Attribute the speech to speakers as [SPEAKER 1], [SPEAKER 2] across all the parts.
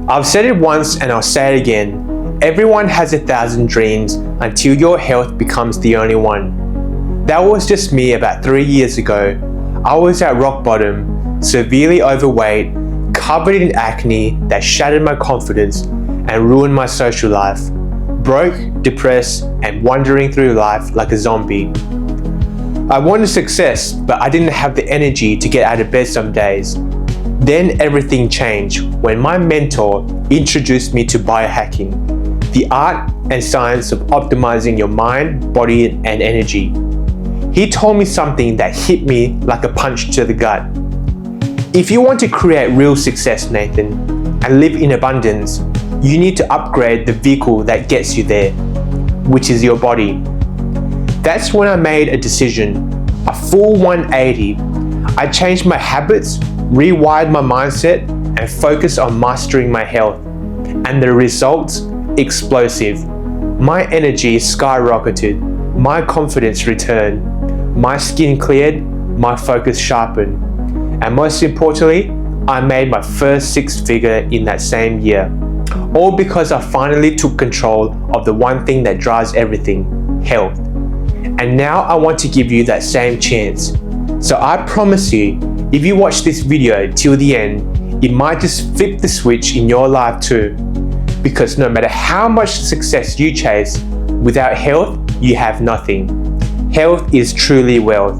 [SPEAKER 1] I've said it once and I'll say it again. Everyone has 1,000 dreams until your health becomes the only one. That was just me about 3 years ago. I was at rock bottom, severely overweight, covered in acne that shattered my confidence and ruined my social life. Broke, depressed, and wandering through life like a zombie. I wanted success, but I didn't have the energy to get out of bed some days. Then everything changed when my mentor introduced me to biohacking, the art and science of optimizing your mind, body, and energy. He told me something that hit me like a punch to the gut. If you want to create real success, Nathan, and live in abundance, you need to upgrade the vehicle that gets you there, which is your body. That's when I made a decision, a full 180. I changed my habits, rewired my mindset, and focused on mastering my health. And the results, explosive. My energy skyrocketed, my confidence returned, my skin cleared, my focus sharpened. And most importantly, I made my first six-figure in that same year. All because I finally took control of the one thing that drives everything, health. And now I want to give you that same chance. So I promise you, if you watch this video till the end, it might just flip the switch in your life too. Because no matter how much success you chase, without health, you have nothing. Health is truly wealth.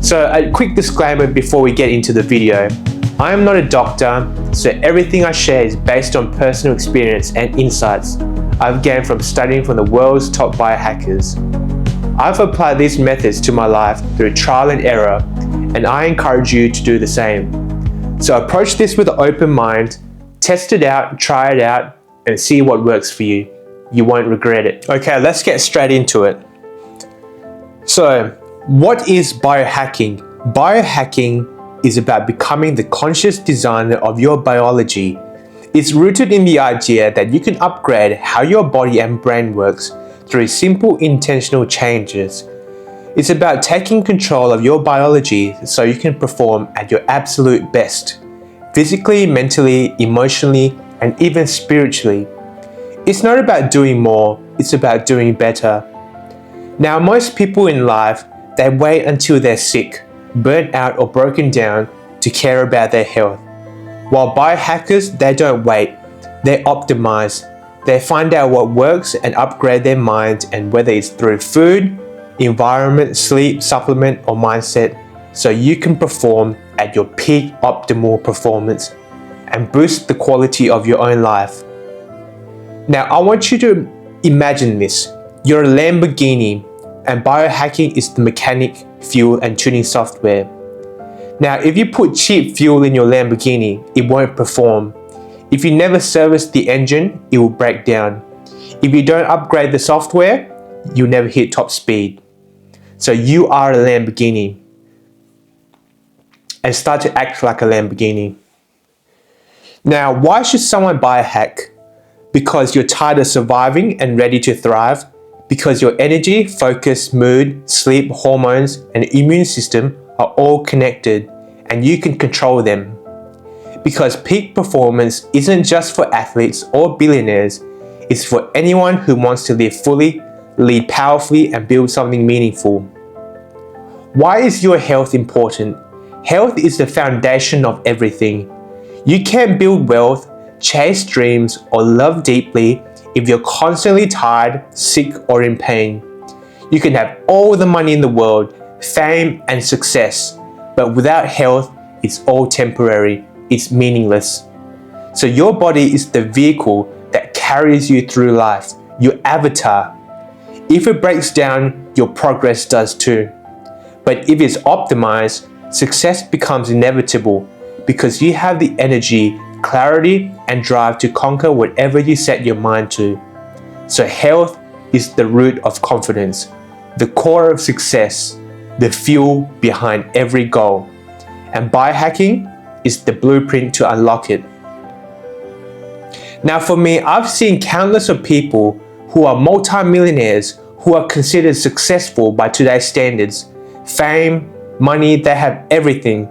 [SPEAKER 1] So a quick disclaimer before we get into the video. I am not a doctor, so everything I share is based on personal experience and insights I've gained from studying from the world's top biohackers. I've applied these methods to my life through trial and error, and I encourage you to do the same. So approach this with an open mind, test it out, try it out, and see what works for you. You won't regret it. Okay, let's get straight into it. So, what is biohacking? Biohacking is about becoming the conscious designer of your biology. It's rooted in the idea that you can upgrade how your body and brain works through simple intentional changes. It's about taking control of your biology so you can perform at your absolute best, physically, mentally, emotionally, and even spiritually. It's not about doing more, it's about doing better. Now, most people in life, they wait until they're sick, burnt out, or broken down to care about their health. While biohackers, they don't wait, they optimize. They find out what works and upgrade their minds, and whether it's through food, environment, sleep, supplement, or mindset, so you can perform at your peak optimal performance and boost the quality of your own life. Now, I want you to imagine this. You're a Lamborghini, and biohacking is the mechanic, fuel, and tuning software. Now, if you put cheap fuel in your Lamborghini, it won't perform. If you never service the engine, it will break down. If you don't upgrade the software, you'll never hit top speed. So you are a Lamborghini. And start to act like a Lamborghini. Now, why should someone biohack? Because you're tired of surviving and ready to thrive. Because your energy, focus, mood, sleep, hormones, and immune system are all connected, and you can control them. Because peak performance isn't just for athletes or billionaires, it's for anyone who wants to live fully, lead powerfully, and build something meaningful. Why is your health important? Health is the foundation of everything. You can't build wealth, chase dreams, or love deeply if you're constantly tired, sick, or in pain. You can have all the money in the world, fame, and success, but without health, it's all temporary. It's meaningless. So your body is the vehicle that carries you through life, your avatar. If it breaks down, your progress does too. But if it's optimized, success becomes inevitable because you have the energy, clarity, and drive to conquer whatever you set your mind to. So health is the root of confidence, the core of success, the fuel behind every goal. And biohacking is the blueprint to unlock it. Now for me, I've seen countless of people who are multi-millionaires who are considered successful by today's standards. Fame, money, they have everything.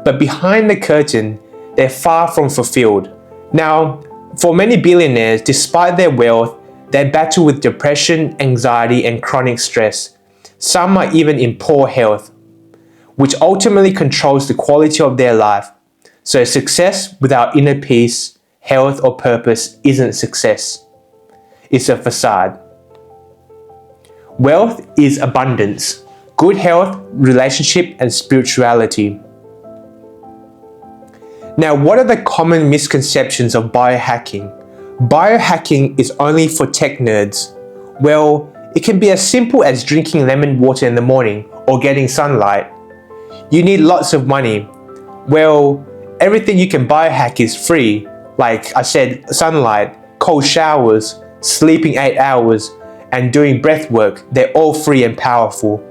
[SPEAKER 1] But behind the curtain, they're far from fulfilled. Now, for many billionaires, despite their wealth, they battle with depression, anxiety, and chronic stress. Some are even in poor health, which ultimately controls the quality of their life. So success without inner peace, health, or purpose isn't success. It's a facade. Wealth is abundance, good health, relationship, and spirituality. Now, what are the common misconceptions of biohacking? Biohacking is only for tech nerds. Well, it can be as simple as drinking lemon water in the morning or getting sunlight. You need lots of money. Well, everything you can biohack is free. Like I said, sunlight, cold showers, sleeping 8 hours, and doing breath work. They're all free and powerful.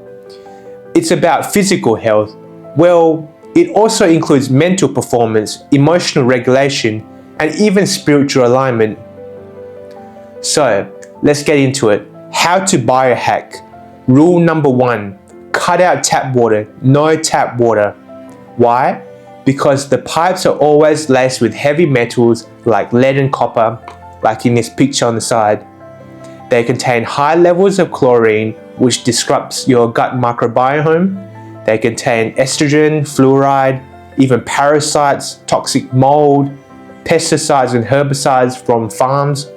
[SPEAKER 1] It's about physical health. Well, it also includes mental performance, emotional regulation, and even spiritual alignment. So, let's get into it. How to biohack. Rule number 1, cut out tap water. No tap water. Why? Because the pipes are always laced with heavy metals like lead and copper, like in this picture on the side. They contain high levels of chlorine, which disrupts your gut microbiome. They contain estrogen, fluoride, even parasites, toxic mold, pesticides and herbicides from farms.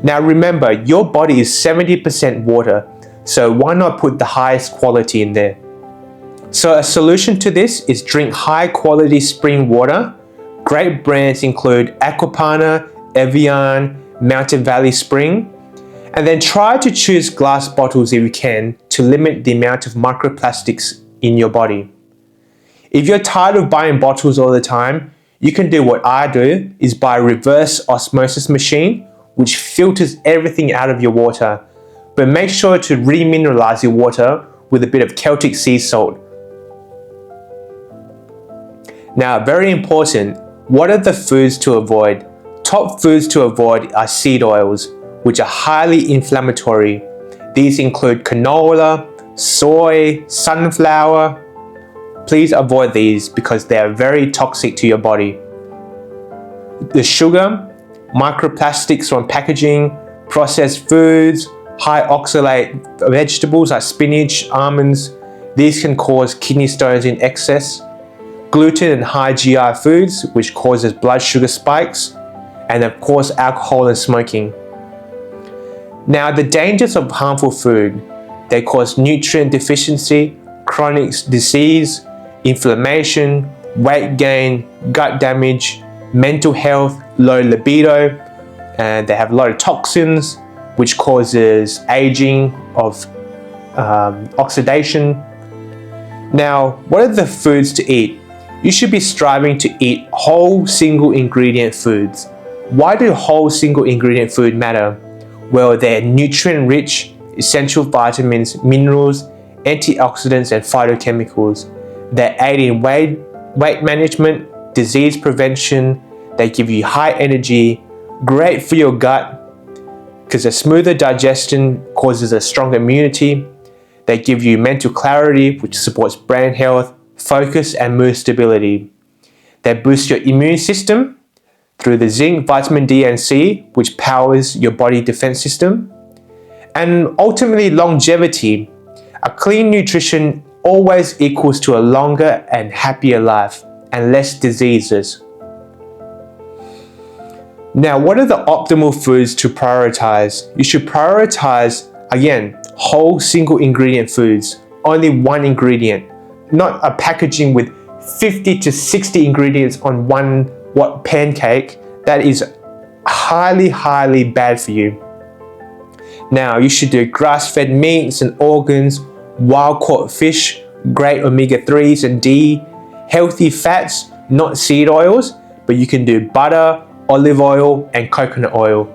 [SPEAKER 1] Now remember, your body is 70% water, so why not put the highest quality in there? So a solution to this is drink high quality spring water. Great brands include Aquapana, Evian, Mountain Valley Spring. And then try to choose glass bottles if you can to limit the amount of microplastics in your body. If you're tired of buying bottles all the time, you can do what I do, is buy a reverse osmosis machine, which filters everything out of your water. But make sure to remineralize your water with a bit of Celtic sea salt. Now, very important, what are the foods to avoid? Top foods to avoid are seed oils, which are highly inflammatory. These include canola, soy, sunflower. Please avoid these because they are very toxic to your body. The sugar, microplastics from packaging, processed foods, high oxalate vegetables like spinach, almonds. These can cause kidney stones in excess. Gluten and high GI foods, which causes blood sugar spikes. And of course, alcohol and smoking. Now, the dangers of harmful food. They cause nutrient deficiency, chronic disease, inflammation, weight gain, gut damage, mental health, low libido, and they have a lot of toxins, which causes aging of oxidation. Now, what are the foods to eat? You should be striving to eat whole single ingredient foods. Why do whole single ingredient food matter? Well, they're nutrient rich, essential vitamins, minerals, antioxidants, and phytochemicals. They aid in weight management, disease prevention. They give you high energy, great for your gut, because a smoother digestion causes a stronger immunity. They give you mental clarity, which supports brain health, focus, and mood stability. They boost your immune system through the zinc, vitamin D, and C, which powers your body defense system. And ultimately, longevity. A clean nutrition always equals to a longer and happier life and less diseases. Now, what are the optimal foods to prioritize? You should prioritize, again, whole single ingredient foods. Only one ingredient, not a packaging with 50 to 60 ingredients on one pancake. That is highly bad for you. Now, you should do grass-fed meats and organs, wild-caught fish, great omega-3s and D, healthy fats, not seed oils, but you can do butter, olive oil, and coconut oil.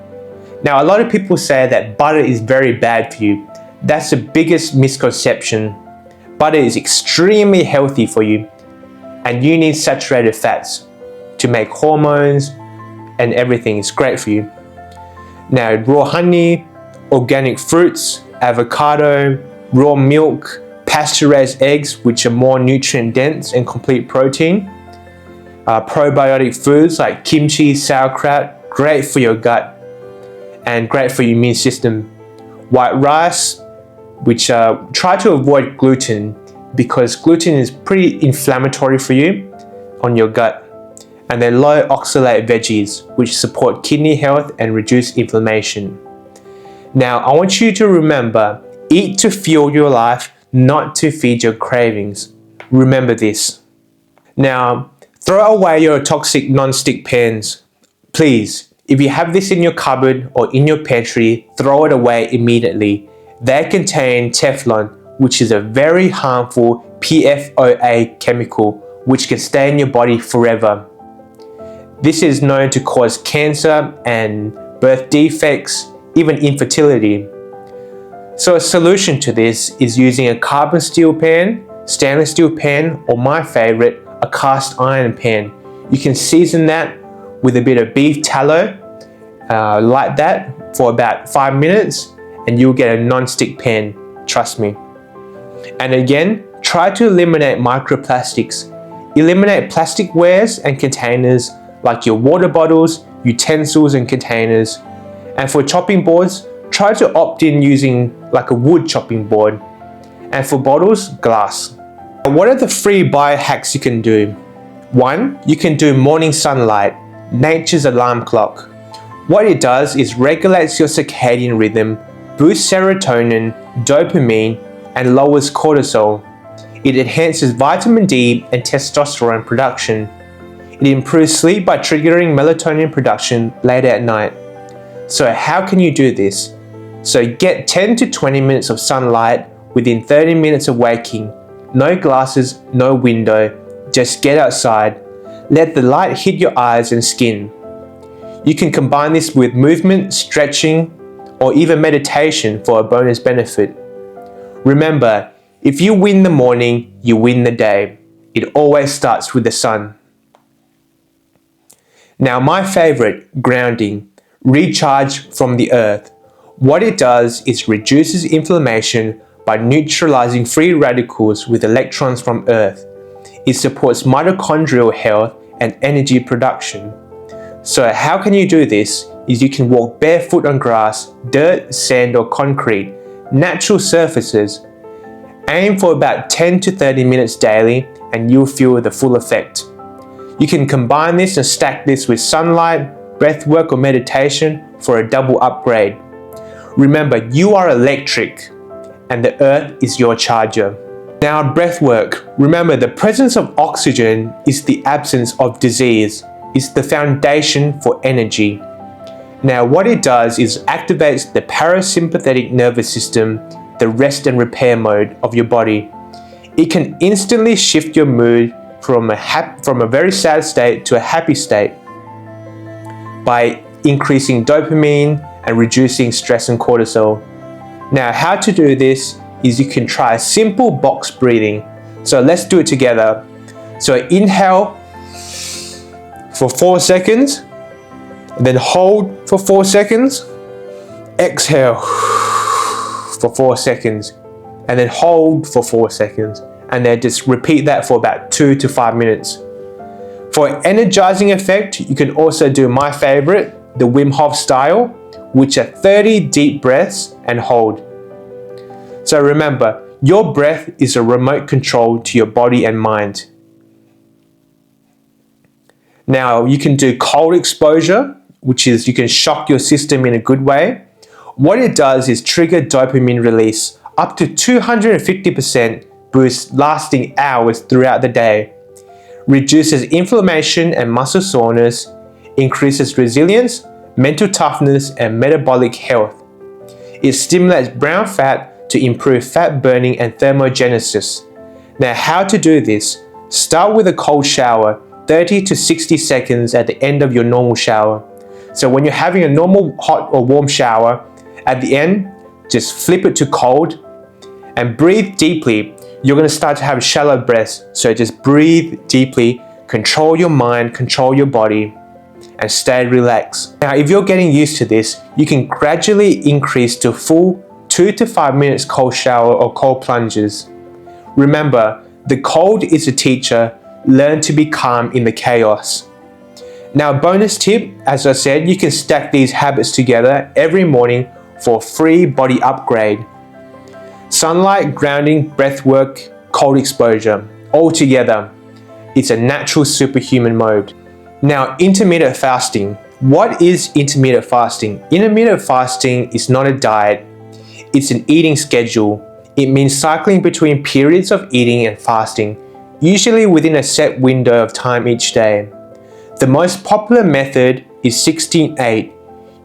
[SPEAKER 1] Now, a lot of people say that butter is very bad for you. That's the biggest misconception. Butter is extremely healthy for you, and you need saturated fats to make hormones and everything. Is great for you. Now, raw honey, organic fruits, avocado, raw milk, pasture-raised eggs, which are more nutrient dense and complete protein. Probiotic foods like kimchi, sauerkraut, great for your gut and great for your immune system. White rice, which try to avoid gluten because gluten is pretty inflammatory for you on your gut. And then low oxalate veggies, which support kidney health and reduce inflammation. Now, I want you to remember, eat to fuel your life, not to feed your cravings. Remember this. Now, throw away your toxic non-stick pans. Please, if you have this in your cupboard or in your pantry, throw it away immediately. They contain Teflon, which is a very harmful PFOA chemical, which can stay in your body forever. This is known to cause cancer and birth defects, even infertility. So a solution to this is using a carbon steel pan, stainless steel pan, or my favorite, a cast iron pan. You can season that with a bit of beef tallow, light that for about 5 minutes, and you'll get a non-stick pan, trust me. And again, try to eliminate microplastics. Eliminate plastic wares and containers like your water bottles, utensils and containers. And for chopping boards, try to opt in using like a wood chopping board. And for bottles, glass. What are the free biohacks you can do? 1, you can do morning sunlight, nature's alarm clock. What it does is regulates your circadian rhythm, boosts serotonin, dopamine, and lowers cortisol. It enhances vitamin D and testosterone production. It improves sleep by triggering melatonin production late at night. So how can you do this? So get 10 to 20 minutes of sunlight within 30 minutes of waking. No glasses, no window, just get outside. Let the light hit your eyes and skin. You can combine this with movement, stretching, or even meditation for a bonus benefit. Remember, if you win the morning, you win the day. It always starts with the sun. Now my favorite, grounding, recharge from the earth. What it does is reduces inflammation by neutralizing free radicals with electrons from earth. It supports mitochondrial health and energy production. So how can you do this? Is you can walk barefoot on grass, dirt, sand or concrete, natural surfaces. Aim for about 10 to 30 minutes daily and you'll feel the full effect. You can combine this and stack this with sunlight, breathwork or meditation for a double upgrade. Remember, you are electric and the earth is your charger. Now breathwork. Remember, the presence of oxygen is the absence of disease. It's the foundation for energy. Now what it does is activates the parasympathetic nervous system, the rest and repair mode of your body. It can instantly shift your mood from a very sad state to a happy state by increasing dopamine and reducing stress and cortisol. Now how to do this is you can try simple box breathing. So let's do it together. So inhale for 4 seconds, then hold for 4 seconds, exhale for 4 seconds, and then hold for 4 seconds. And then just repeat that for about 2 to 5 minutes. For an energizing effect, you can also do my favorite, the Wim Hof style, which are 30 deep breaths and hold. So remember, your breath is a remote control to your body and mind. Now you can do cold exposure, which is you can shock your system in a good way. What it does is trigger dopamine release up to 250% boost lasting hours throughout the day, reduces inflammation and muscle soreness, increases resilience, mental toughness and metabolic health. It stimulates brown fat to improve fat burning and thermogenesis. Now how to do this? Start with a cold shower, 30 to 60 seconds at the end of your normal shower. So when you're having a normal hot or warm shower, at the end, just flip it to cold and breathe deeply. You're going to start to have shallow breaths. So just breathe deeply, control your mind, control your body, and stay relaxed. Now, if you're getting used to this, you can gradually increase to full 2 to 5 minutes cold shower or cold plunges. Remember, the cold is a teacher, learn to be calm in the chaos. Now, bonus tip, as I said, you can stack these habits together every morning for a free body upgrade. Sunlight, grounding, breath work, cold exposure, all together. It's a natural superhuman mode. Now, intermittent fasting. What is intermittent fasting? Intermittent fasting is not a diet. It's an eating schedule. It means cycling between periods of eating and fasting, usually within a set window of time each day. The most popular method is 16-8.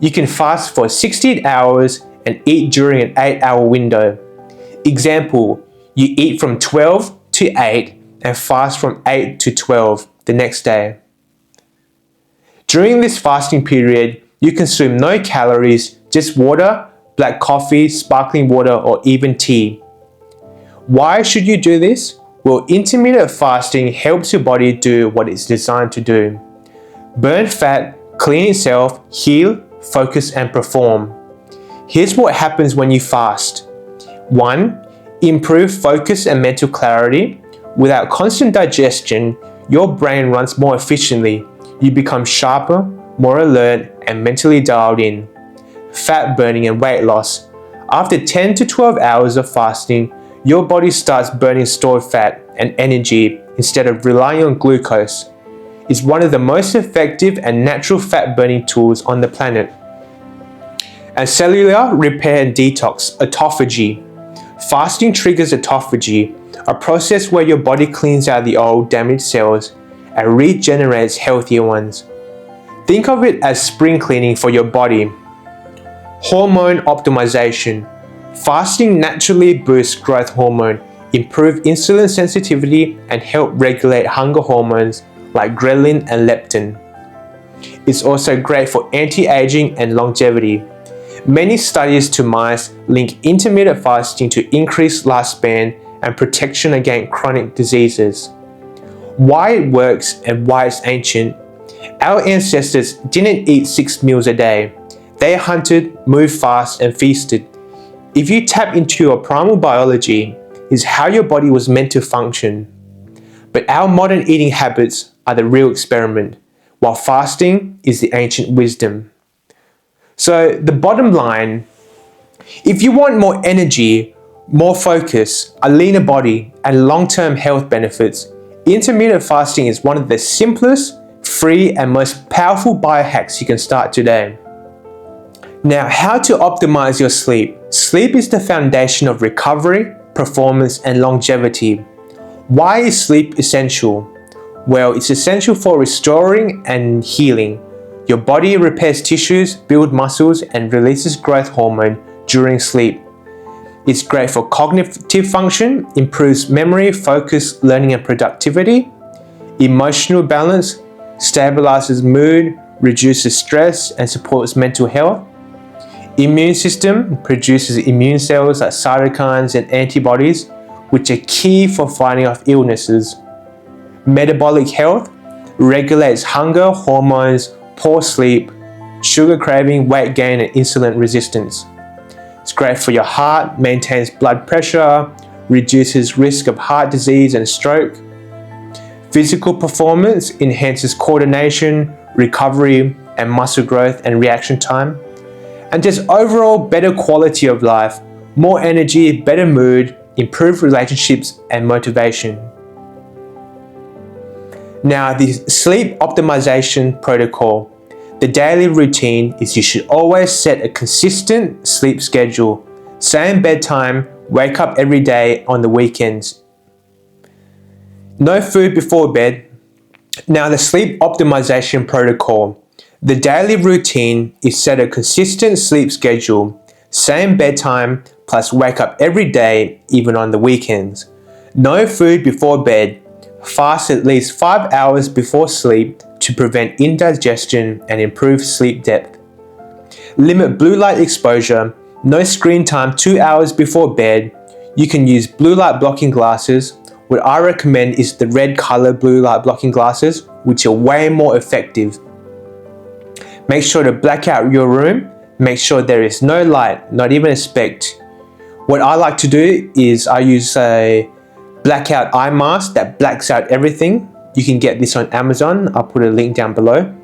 [SPEAKER 1] You can fast for 16 hours and eat during an 8-hour window. Example, you eat from 12 to 8 and fast from 8 to 12 the next day. During this fasting period, you consume no calories, just water, black coffee, sparkling water, or even tea. Why should you do this? Well, intermittent fasting helps your body do what it's designed to do. Burn fat, clean itself, heal, focus, and perform. Here's what happens when you fast. 1. Improve focus and mental clarity. Without constant digestion, your brain runs more efficiently. You become sharper, more alert, and mentally dialed in. Fat burning and weight loss. After 10 to 12 hours of fasting, your body starts burning stored fat and energy instead of relying on glucose. It's one of the most effective and natural fat burning tools on the planet. And cellular repair and detox, autophagy. Fasting triggers autophagy, a process where your body cleans out the old, damaged cells and regenerates healthier ones. Think of it as spring cleaning for your body. Hormone optimization. Fasting naturally boosts growth hormone, improve insulin sensitivity, and help regulate hunger hormones like ghrelin and leptin. It's also great for anti-aging and longevity. Many studies to mice link intermittent fasting to increased lifespan and protection against chronic diseases. Why it works and why it's ancient. Our ancestors didn't eat 6 meals a day. They hunted, moved fast, and feasted. If you tap into your primal biology, is how your body was meant to function. But our modern eating habits are the real experiment, while fasting is the ancient wisdom. So the bottom line, if you want more energy, more focus, a leaner body, and long-term health benefits, intermittent fasting is one of the simplest, free, and most powerful biohacks you can start today. Now, how to optimize your sleep. Sleep is the foundation of recovery, performance, and longevity. Why is sleep essential? Well, it's essential for restoring and healing. Your body repairs tissues, builds muscles, and releases growth hormone during sleep. It's great for cognitive function, improves memory, focus, learning, and productivity. Emotional balance, stabilizes mood, reduces stress, and supports mental health. Immune system produces immune cells like cytokines and antibodies, which are key for fighting off illnesses. Metabolic health regulates hunger, hormones, poor sleep, sugar craving, weight gain, and insulin resistance. It's great for your heart, maintains blood pressure, reduces risk of heart disease and stroke. Physical performance enhances coordination, recovery, and muscle growth and reaction time. And just overall better quality of life, more energy, better mood, improved relationships, and motivation. Now, the sleep optimization protocol. The daily routine is you should always set a consistent sleep schedule. Same bedtime, wake up every day on the weekends. No food before bed. Now, the sleep optimization protocol. The daily routine is set a consistent sleep schedule, same bedtime, plus wake up every day, even on the weekends. No food before bed. Fast at least 5 hours before sleep to prevent indigestion and improve sleep depth. Limit blue light exposure. No screen time 2 hours before bed. You can use blue light blocking glasses. What I recommend is the red color blue light blocking glasses, which are way more effective. Make sure to black out your room. Make sure there is no light, not even a speck. What I like to do is I use a blackout eye mask that blacks out everything. You can get this on Amazon. I'll put a link down below.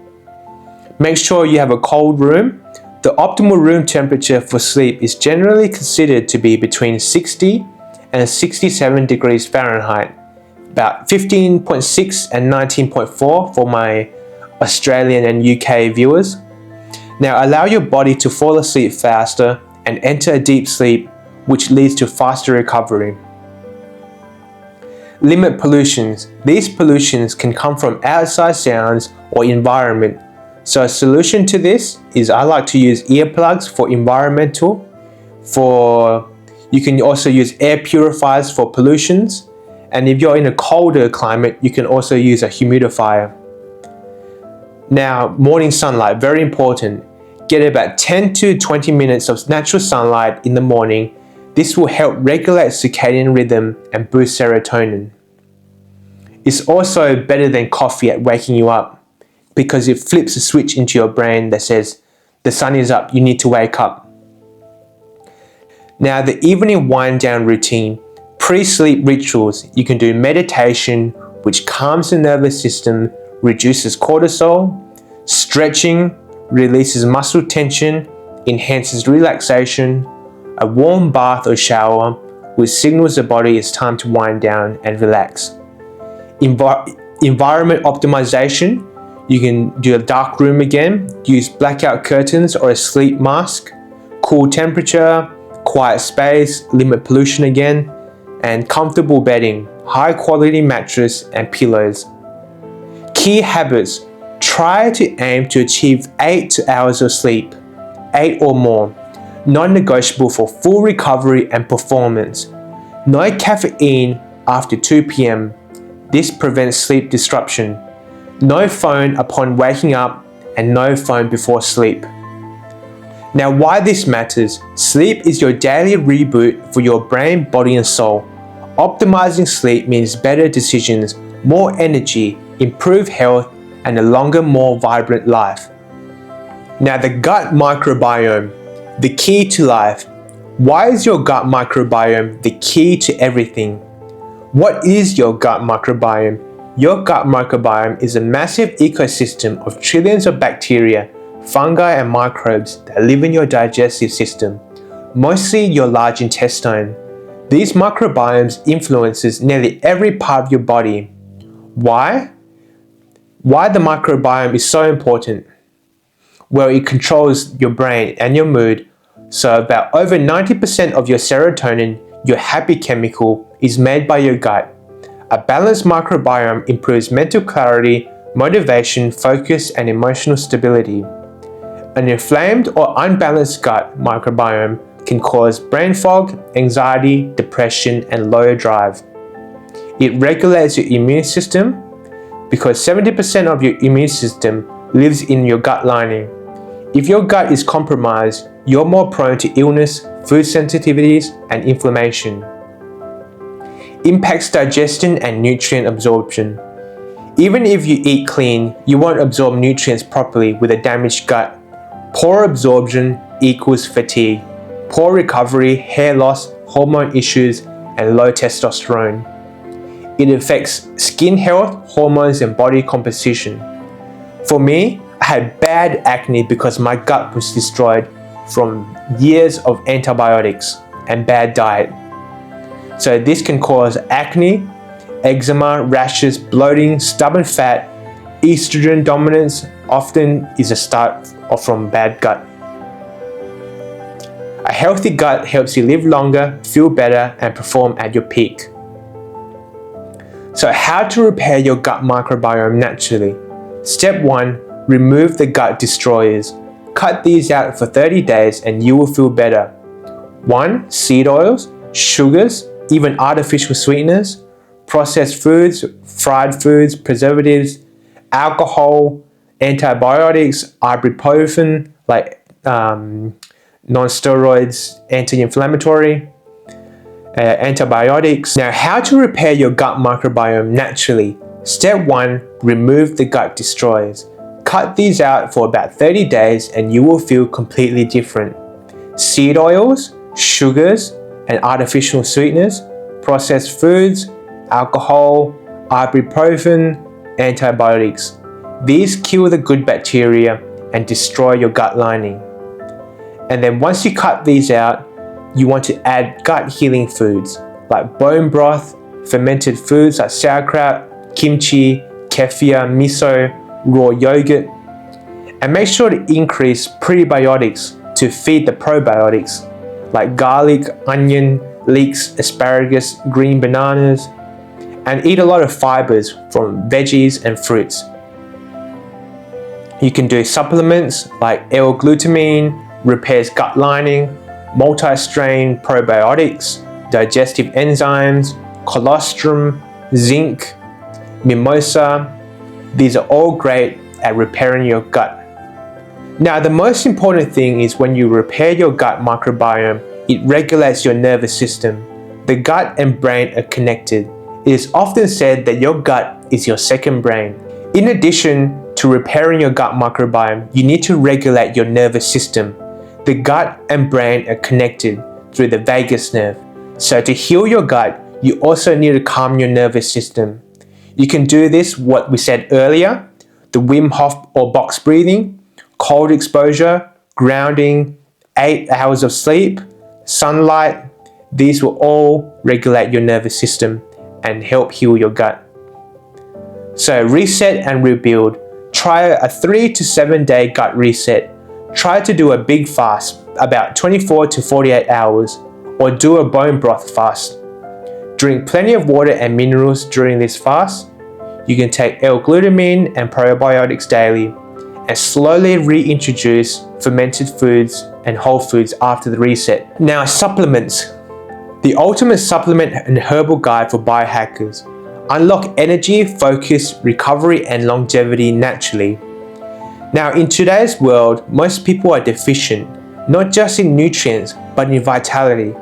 [SPEAKER 1] Make sure you have a cold room. The optimal room temperature for sleep is generally considered to be between 60 and 67 degrees Fahrenheit, about 15.6 and 19.4 for my Australian and UK viewers. Now allow your body to fall asleep faster and enter a deep sleep, which leads to faster recovery. Limit pollutions. These pollutions can come from outside sounds or environment. So a solution to this is I like to use earplugs for environmental. You can also use air purifiers for pollutions. And if you're in a colder climate, you can also use a humidifier. Now, morning sunlight, very important. Get about 10 to 20 minutes of natural sunlight in the morning. This will help regulate circadian rhythm and boost serotonin. It's also better than coffee at waking you up because it flips a switch into your brain that says, the sun is up, you need to wake up. Now, the evening wind down routine, pre-sleep rituals. You can do meditation, which calms the nervous system, reduces cortisol, stretching, releases muscle tension, enhances relaxation, a warm bath or shower, which signals the body it's time to wind down and relax. Environment optimization. You can do a dark room again, use blackout curtains or a sleep mask, cool temperature, quiet space, limit pollution again, and comfortable bedding, high quality mattress and pillows. Key habits. Try to aim to achieve 8 hours of sleep, 8 or more. Non-negotiable for full recovery and performance. No caffeine after 2 p.m. This prevents sleep disruption. No phone upon waking up and no phone before sleep. Now, why this matters? Sleep is your daily reboot for your brain, body and soul. Optimizing sleep means better decisions, more energy, improved health, and a longer, more vibrant life. Now, the gut microbiome, the key to life. Why is your gut microbiome the key to everything? What is your gut microbiome? Your gut microbiome is a massive ecosystem of trillions of bacteria, fungi and microbes that live in your digestive system, mostly your large intestine. These microbiomes influences nearly every part of your body. Why? Why the microbiome is so important? Well, it controls your brain and your mood. So about over 90% of your serotonin, your happy chemical, is made by your gut. A balanced microbiome improves mental clarity, motivation, focus, and emotional stability. An inflamed or unbalanced gut microbiome can cause brain fog, anxiety, depression, and lower drive. It regulates your immune system because 70% of your immune system lives in your gut lining. If your gut is compromised, you're more prone to illness, food sensitivities, and inflammation. Impacts digestion and nutrient absorption. Even if you eat clean, you won't absorb nutrients properly with a damaged gut. Poor absorption equals fatigue, poor recovery, hair loss, hormone issues, and low testosterone. It affects skin health, hormones, and body composition. For me, I had bad acne because my gut was destroyed from years of antibiotics and bad diet. So this can cause acne, eczema, rashes, bloating, stubborn fat. Estrogen dominance often is a start from bad gut. A healthy gut helps you live longer, feel better, and perform at your peak. So how to repair your gut microbiome naturally? Step 1, remove the gut destroyers. Cut these out for 30 days and you will feel better. 1. Seed oils, sugars, even artificial sweeteners, processed foods, fried foods, preservatives, alcohol, antibiotics, ibuprofen, like non-steroids, anti-inflammatory, antibiotics. Now, how to repair your gut microbiome naturally? Step 1, remove the gut destroyers. Cut these out for about 30 days and you will feel completely different. Seed oils, sugars, and artificial sweeteners, processed foods, alcohol, ibuprofen, antibiotics. These kill the good bacteria and destroy your gut lining. And then once you cut these out, you want to add gut healing foods like bone broth, fermented foods like sauerkraut, kimchi, kefir, miso, raw yogurt, and make sure to increase prebiotics to feed the probiotics like garlic, onion, leeks, asparagus, green bananas, and eat a lot of fibers from veggies and fruits. You can do supplements like L-glutamine, repairs gut lining, multi-strain probiotics, digestive enzymes, colostrum, zinc, mimosa. These are all great at repairing your gut. Now, the most important thing is when you repair your gut microbiome, it regulates your nervous system. The gut and brain are connected. It is often said that your gut is your second brain. In addition to repairing your gut microbiome, you need to regulate your nervous system. The gut and brain are connected through the vagus nerve. So to heal your gut, you also need to calm your nervous system. You can do this, what we said earlier, the Wim Hof or box breathing, cold exposure, grounding, 8 hours of sleep, sunlight. These will all regulate your nervous system and help heal your gut. So reset and rebuild. Try a 3 to 7 day gut reset. Try to do a big fast, about 24 to 48 hours, or do a bone broth fast. Drink plenty of water and minerals during this fast. You can take L-glutamine and probiotics daily, and slowly reintroduce fermented foods and whole foods after the reset. Now, supplements. The ultimate supplement and herbal guide for biohackers. Unlock energy, focus, recovery, and longevity naturally. Now, in today's world, most people are deficient, not just in nutrients, but in vitality.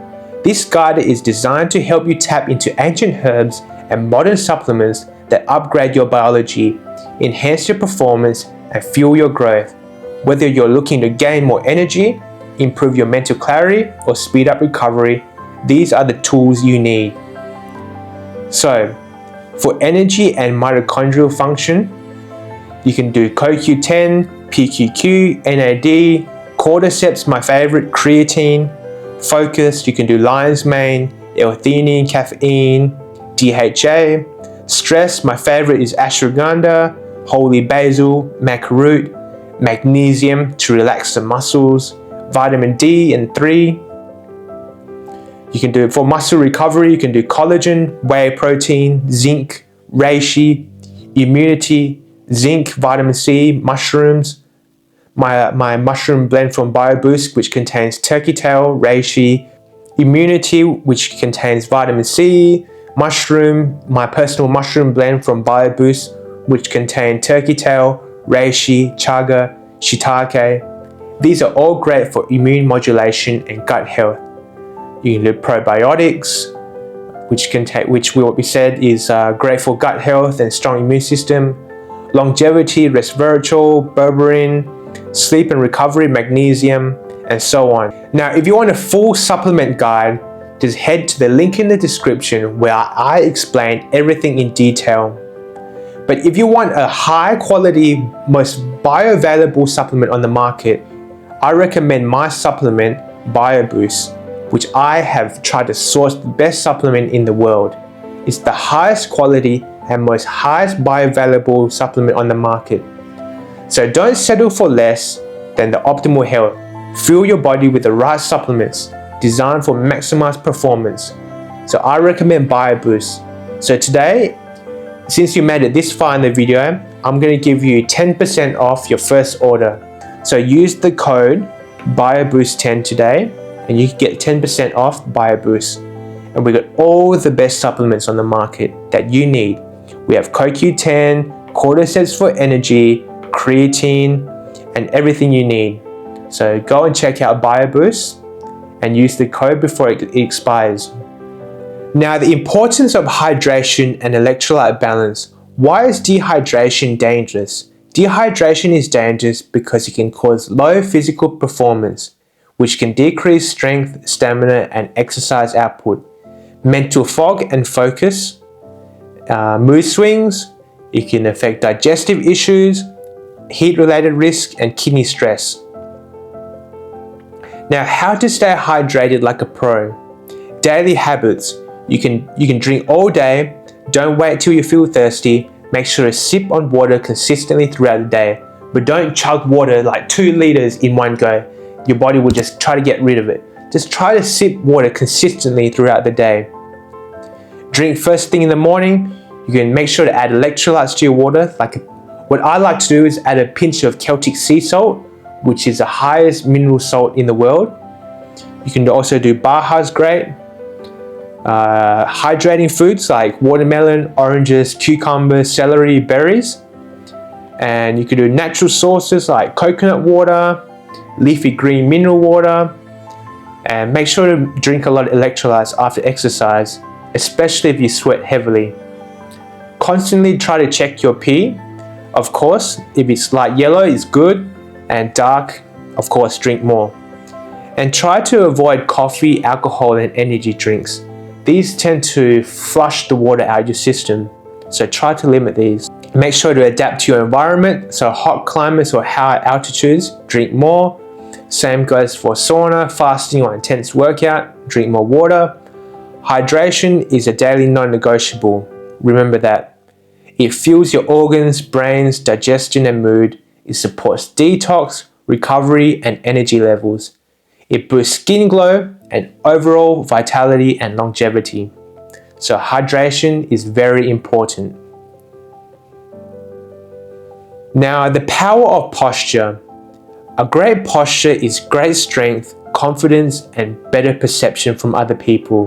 [SPEAKER 1] This guide is designed to help you tap into ancient herbs and modern supplements that upgrade your biology, enhance your performance, and fuel your growth. Whether you're looking to gain more energy, improve your mental clarity, or speed up recovery, these are the tools you need. So, for energy and mitochondrial function, you can do CoQ10, PQQ, NAD, cordyceps, my favorite, creatine. Focus, you can do lion's mane, L-theanine, caffeine, DHA. Stress, my favorite is ashwagandha, holy basil, maca root, magnesium to relax the muscles, vitamin D and 3. You can do it for muscle recovery. You can do collagen, whey protein, zinc, reishi, immunity, zinc, vitamin C, mushrooms. My mushroom blend from BioBoost, which contains turkey tail, reishi, immunity, which contains vitamin C, mushroom, my personal mushroom blend from BioBoost, which contain turkey tail, reishi, chaga, shiitake. These are all great for immune modulation and gut health. You can do probiotics, which what we said is great for gut health and strong immune system. Longevity, resveratrol, berberine, sleep and recovery, magnesium, and so on. Now, if you want a full supplement guide, just head to the link in the description where I explain everything in detail. But if you want a high quality, most bioavailable supplement on the market, I recommend my supplement, BioBoost, which I have tried to source the best supplement in the world. It's the highest quality and most highest bioavailable supplement on the market. So don't settle for less than the optimal health. Fuel your body with the right supplements designed for maximized performance. So I recommend BioBoost. So today, since you made it this far in the video, I'm going to give you 10% off your first order. So use the code BioBoost10 today and you can get 10% off BioBoost. And we got all the best supplements on the market that you need. We have CoQ10, cordyceps for energy, creatine, and everything you need. So go and check out BioBoost and use the code before it expires. Now, the importance of hydration and electrolyte balance. Why is dehydration dangerous? Dehydration is dangerous because it can cause low physical performance, which can decrease strength, stamina, and exercise output, mental fog and focus, mood swings, It can affect digestive issues, heat-related risk, and kidney stress. Now, how to stay hydrated like a pro? Daily habits. You can drink all day. Don't wait till you feel thirsty. Make sure to sip on water consistently throughout the day. But don't chug water like 2 liters in one go. Your body will just try to get rid of it. Just try to sip water consistently throughout the day. Drink first thing in the morning. You can make sure to add electrolytes to your water. What I like to do is add a pinch of Celtic sea salt, which is the highest mineral salt in the world. You can also do Baja's great. Hydrating foods like watermelon, oranges, cucumbers, celery, berries. And you can do natural sources like coconut water, leafy green mineral water. And make sure to drink a lot of electrolytes after exercise, especially if you sweat heavily. Constantly try to check your pee. Of course, if it's light yellow, it's good, and dark, of course, drink more. And try to avoid coffee, alcohol, and energy drinks. These tend to flush the water out of your system, so try to limit these. Make sure to adapt to your environment, so hot climates or high altitudes, drink more. Same goes for sauna, fasting, or intense workout, drink more water. Hydration is a daily non-negotiable. Remember that. It fuels your organs, brains, digestion, and mood. It supports detox, recovery, and energy levels. It boosts skin glow and overall vitality and longevity. So hydration is very important. Now, the power of posture. A great posture is great strength, confidence, and better perception from other people.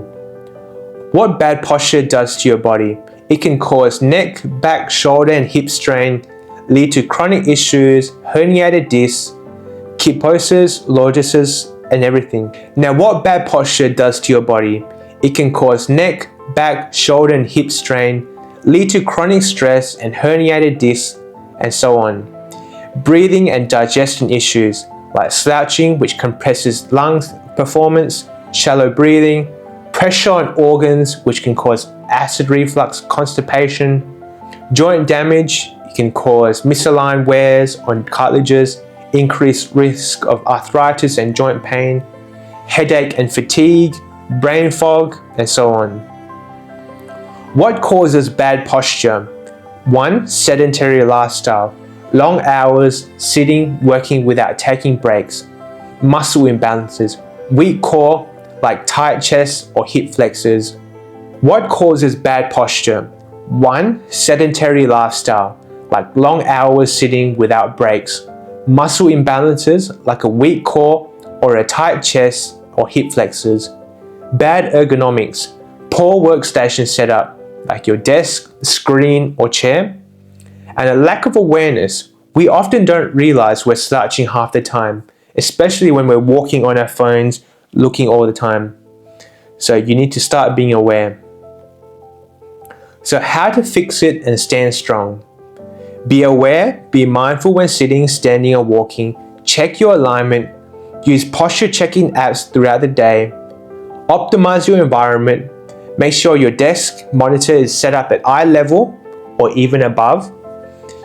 [SPEAKER 1] What bad posture does to your body? It can cause neck, back, shoulder, and hip strain, lead to chronic issues, herniated discs, kyphosis, lordosis, and everything. Now, what bad posture does to your body? It can cause neck, back, shoulder, and hip strain, lead to chronic stress and herniated discs, and so on. Breathing and digestion issues like slouching, which compresses lungs performance, shallow breathing, pressure on organs, which can cause acid reflux, constipation, joint damage. It can cause misaligned wears on cartilages, increased risk of arthritis and joint pain, headache and fatigue, brain fog, and so on. What causes bad posture? 1. Sedentary lifestyle. Long hours, sitting, working without taking breaks. Muscle imbalances. Weak core, like tight chest or hip flexors. What causes bad posture? 1. Sedentary lifestyle, like long hours sitting without breaks. Muscle imbalances, like a weak core or a tight chest or hip flexors. Bad ergonomics, poor workstation setup, like your desk, screen, or chair. And a lack of awareness. We often don't realize we're slouching half the time, especially when we're walking on our phones, looking all the time. So you need to start being aware. So how to fix it and stand strong? Be aware, be mindful when sitting, standing, or walking. Check your alignment. Use posture checking apps throughout the day. Optimize your environment. Make sure your desk monitor is set up at eye level or even above.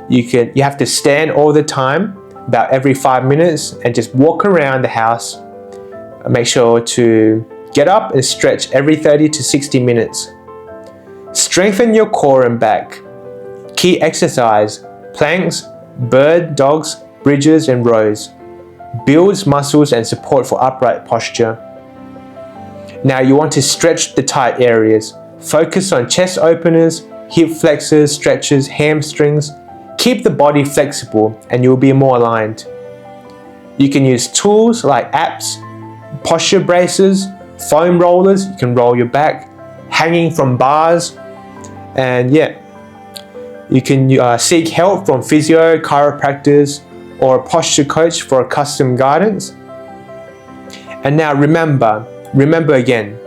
[SPEAKER 1] You have to stand all the time, about every 5 minutes, and just walk around the house. Make sure to get up and stretch every 30 to 60 minutes. Strengthen your core and back. Key exercise: planks, bird, dogs, bridges, and rows. Builds muscles and support for upright posture. Now you want to stretch the tight areas. Focus on chest openers, hip flexors, stretches, hamstrings. Keep the body flexible and you'll be more aligned. You can use tools like apps, posture braces, foam rollers. You can roll your back, hanging from bars, and you can seek help from physio, chiropractors, or a posture coach for a custom guidance. And now remember again,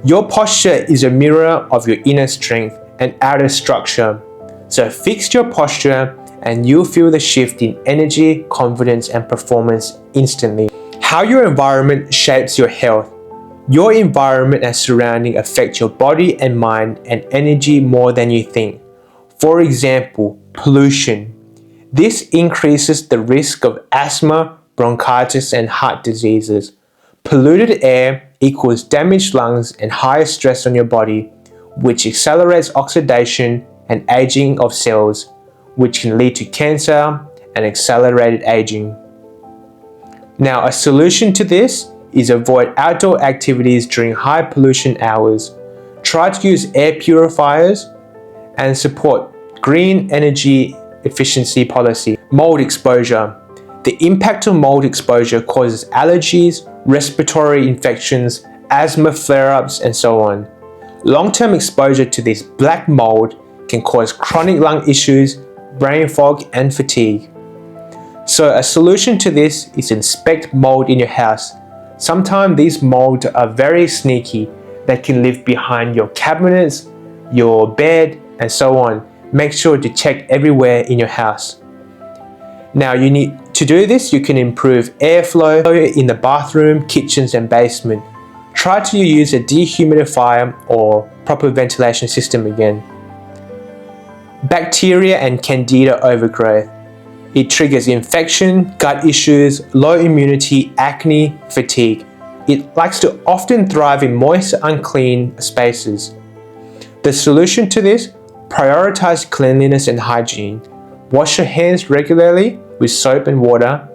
[SPEAKER 1] your posture is a mirror of your inner strength and outer structure. So fix your posture and you'll feel the shift in energy, confidence, and performance instantly. How your environment shapes your health. Your environment and surrounding affect your body and mind and energy more than you think. For example, pollution. This increases the risk of asthma, bronchitis, and heart diseases. Polluted air equals damaged lungs and higher stress on your body, which accelerates oxidation and aging of cells, which can lead to cancer and accelerated aging. Now, a solution to this is avoid outdoor activities during high pollution hours. Try to use air purifiers and support green energy efficiency policy. Mold exposure. The impact of mold exposure causes allergies, respiratory infections, asthma flare-ups, and so on. Long-term exposure to this black mold can cause chronic lung issues, brain fog, and fatigue. So a solution to this is inspect mold in your house. Sometimes these molds are very sneaky. They can live behind your cabinets, your bed, and so on. Make sure to check everywhere in your house. Now to do this, you can improve airflow in the bathroom, kitchens, and basement. Try to use a dehumidifier or proper ventilation system again. Bacteria and candida overgrowth. It triggers infection, gut issues, low immunity, acne, fatigue. It likes to often thrive in moist, unclean spaces. The solution to this: prioritize cleanliness and hygiene. Wash your hands regularly with soap and water.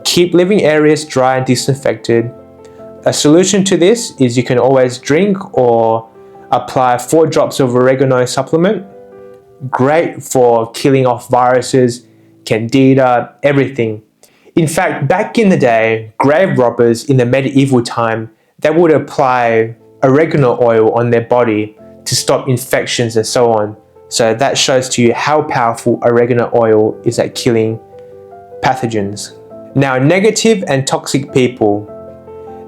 [SPEAKER 1] Keep living areas dry and disinfected. A solution to this is you can always drink or apply 4 drops of oregano supplement. Great for killing off viruses, candida, everything. In fact, back in the day, grave robbers in the medieval time, they would apply oregano oil on their body to stop infections and so on. So that shows to you how powerful oregano oil is at killing pathogens. Now, negative and toxic people.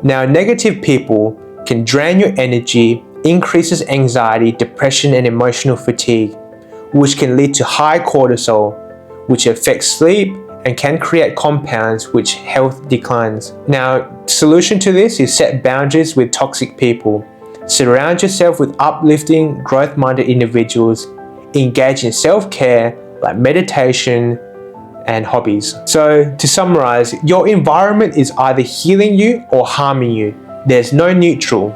[SPEAKER 1] Now, negative people can drain your energy, increases anxiety, depression, and emotional fatigue, which can lead to high cortisol, which affects sleep and can create compounds which health declines. Now, solution to this is set boundaries with toxic people. Surround yourself with uplifting, growth-minded individuals. Engage in self-care like meditation and hobbies. So to summarize, your environment is either healing you or harming you. There's no neutral.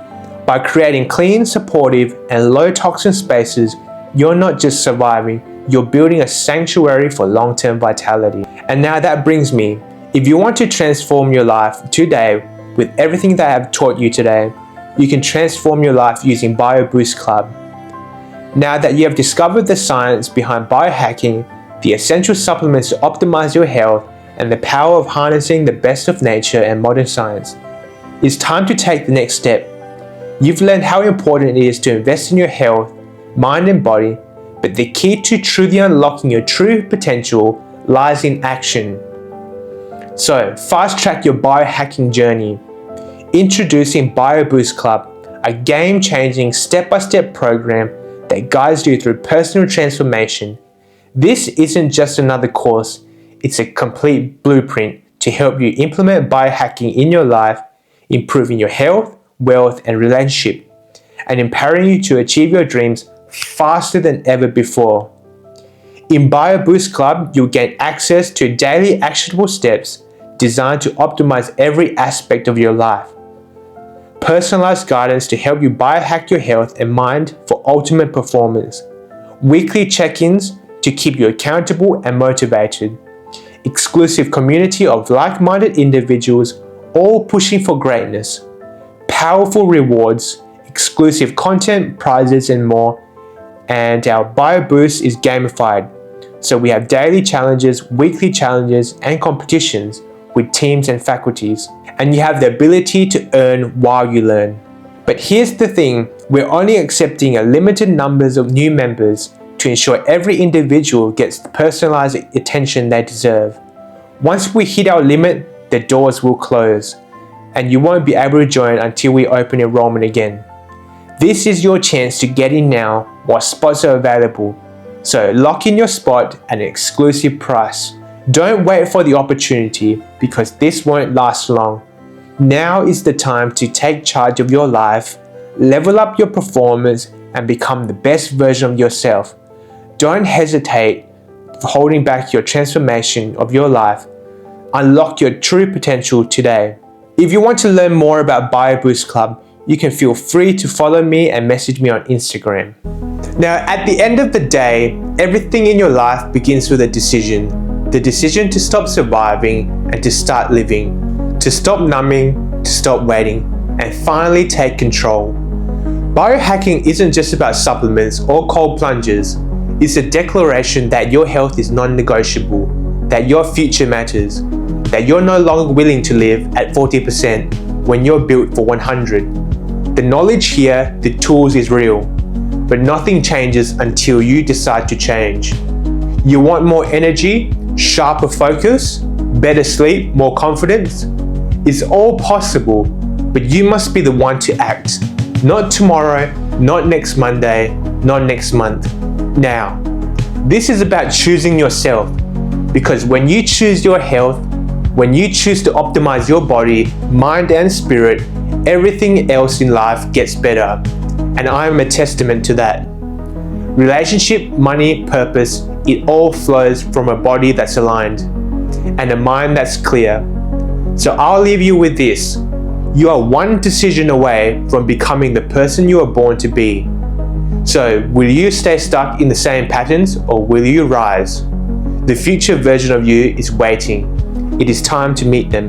[SPEAKER 1] By creating clean, supportive, and low toxin spaces, you're not just surviving, you're building a sanctuary for long-term vitality. And now that brings me, if you want to transform your life today with everything that I have taught you today, you can transform your life using BioBoost Club. Now that you have discovered the science behind biohacking, the essential supplements to optimize your health, and the power of harnessing the best of nature and modern science, it's time to take the next step. You've learned how important it is to invest in your health, mind and body, but the key to truly unlocking your true potential lies in action. So, fast-track your biohacking journey. Introducing BioBoost Club, a game-changing step-by-step program that guides you through personal transformation. This isn't just another course, it's a complete blueprint to help you implement biohacking in your life, improving your health, wealth, and relationship, and empowering you to achieve your dreams faster than ever before. In BioBoost Club, you'll gain access to daily actionable steps designed to optimize every aspect of your life. Personalized guidance to help you biohack your health and mind for ultimate performance. Weekly check-ins to keep you accountable and motivated. Exclusive community of like-minded individuals all pushing for greatness. Powerful rewards, exclusive content, prizes, and more. And our BioBoost is gamified. So we have daily challenges, weekly challenges, and competitions with teams and faculties. And you have the ability to earn while you learn. But here's the thing, we're only accepting a limited numbers of new members to ensure every individual gets the personalized attention they deserve. Once we hit our limit, the doors will close, and you won't be able to join until we open enrollment again. This is your chance to get in now while spots are available. So lock in your spot at an exclusive price. Don't wait for the opportunity because this won't last long. Now is the time to take charge of your life, level up your performance, and become the best version of yourself. Don't hesitate holding back your transformation of your life. Unlock your true potential today. If you want to learn more about BioBoost Club, you can feel free to follow me and message me on Instagram. Now, at the end of the day, everything in your life begins with a decision. The decision to stop surviving and to start living. To stop numbing, to stop waiting, and finally take control. Biohacking isn't just about supplements or cold plunges. It's a declaration that your health is non-negotiable, that your future matters, that you're no longer willing to live at 40% when you're built for 100. The knowledge here, the tools is real, but nothing changes until you decide to change. You want more energy, sharper focus, better sleep, more confidence? It's all possible, but you must be the one to act. Not tomorrow, not next Monday, not next month. Now, this is about choosing yourself, because when you choose your health, when you choose to optimize your body, mind and spirit, everything else in life gets better. And I am a testament to that. Relationship, money, purpose, it all flows from a body that's aligned and a mind that's clear. So I'll leave you with this. You are one decision away from becoming the person you were born to be. So, will you stay stuck in the same patterns or will you rise? The future version of you is waiting. It is time to meet them.